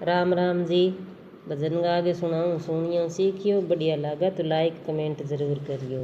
राम राम जी। भजन गा के सुनाऊँ, सुनियो सीखियो, बढ़िया लगा तो लाइक कमेंट जरूर करियो।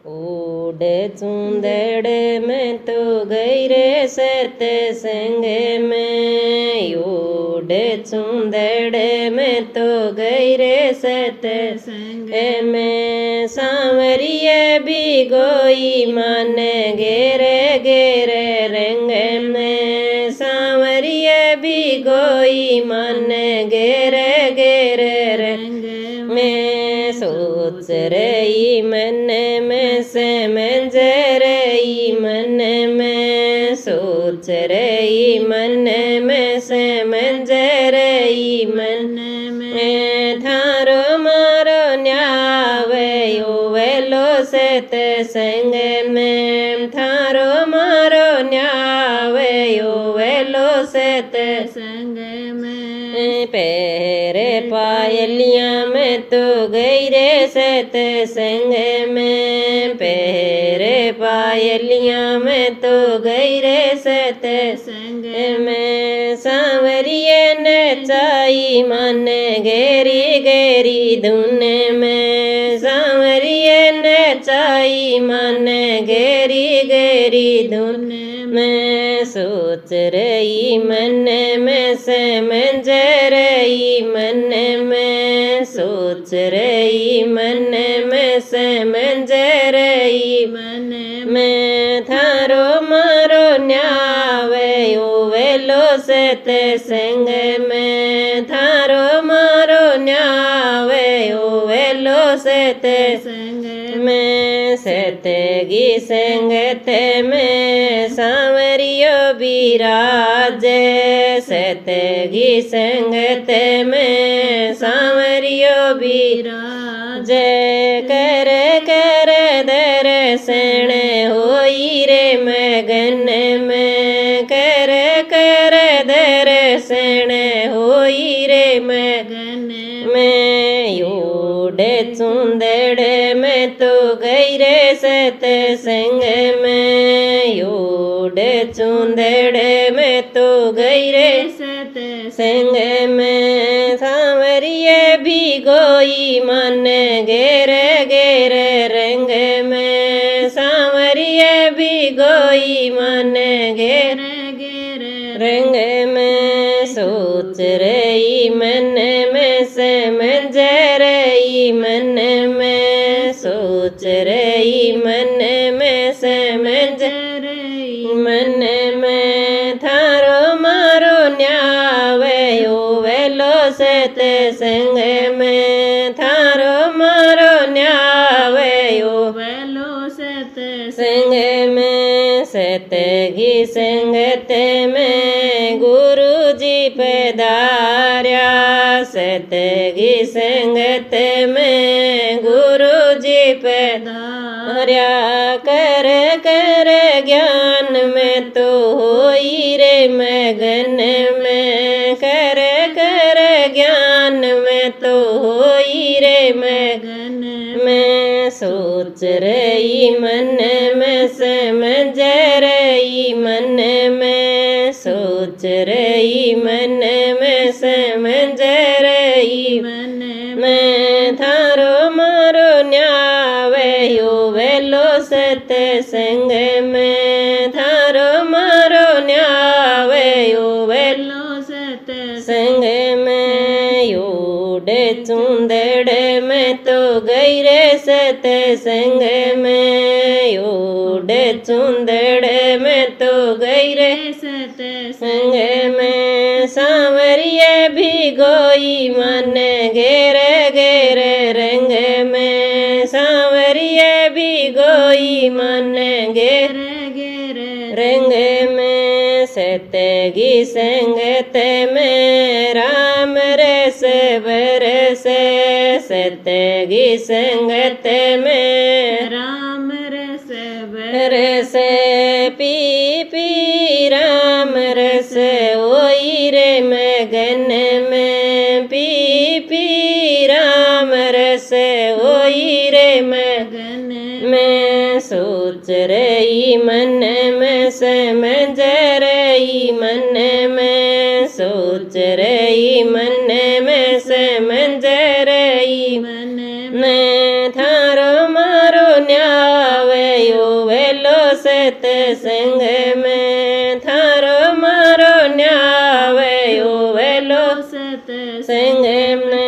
ओड चूंदड़ में तो गई रे सतसंग में, ओड चूंदड़ में तो गई रे सतसंग में, सांवरिये भी गोई मन गेरे गेरे रंग में, सांवरिये भी गोई मन गेरे गेरे रंग में, सोच रही मन में समझ रही मन में, सोच रही मन में समझ रही मन में, थारो मारो न्यावयो वेलो सतसंग में, थारो मारो न्यावयो वेलो सतसंग में, पैरे पायलियां में तो गई रे सतसंग में, पैरे पायलियां में तो गई रे सतसंग में, सांवरिये नचाई मन गेरी गेरी धुन में, सांवरिये नचाई मन गेरी गेरी धुन में, सोच रही मन में समझ रही मन में, सोच रही मन में समझ रही मन में, थारो मारो न्यावयो वेलो सतसंग में, थारो मारो न्यावयो वेलो सतसंग में, सतगी संगत में सांवरियो बिराज, सतगी संगत में सांवरियो बिराज, कर कर दर्शन होई रे मगन में, कर कर दर्शन होई रे मगन में, योड चूंदड़ में तो गई रे सतसंग में, योड चूंदड़ में तो गई रे सतसंग में, सांवरिये भी गोई मन गेर गेर रंग में, सांवरिये भी गोई मन गेर गेर रंग में, सोच रही मन में समझ रही मन में, सोच रही मन में समझ रही मन में, थारो मारो न्यावयो वेलो सतसंग में, थारो मारो न्यावयो वेलो सतसंग में, सतगी संगत में गुरु जी पधार्या, सतगी संगत में गुरु जी पधार्या, कर कर ज्ञान में तो होई रे मगन में, कर कर ज्ञान में तो होई रे मगन में, सोच रही मन में समझ रही मन में, सोच रही मन में समझ रही मन में, थारो मारो न्यावयो वेलो सतसंग में, थारो मारो न्यावयो वेलो सतसंग में, योड चूंदड़ में तो गई रे सतसंग में, योड चूंदड़ में तो गई रे सतसंग में, सांवरिये भी गोई मन गेर गेर रंग में, सांवरिये भी गोई मन गेर गेर रंग में, सतगी संगत में राम रस बरस, सतगी संगत में राम रस बरस, पी पी राम रस ओई रे मगन में, पी पी राम रस ओई रे मगन में, सोच रही मन में समझ रही मन में, सोच रही मन में समझ रही मन ने थारो मारो न्यावयो वेलो सतसंग में थारो मारो न्यावयो वेलो सत संग में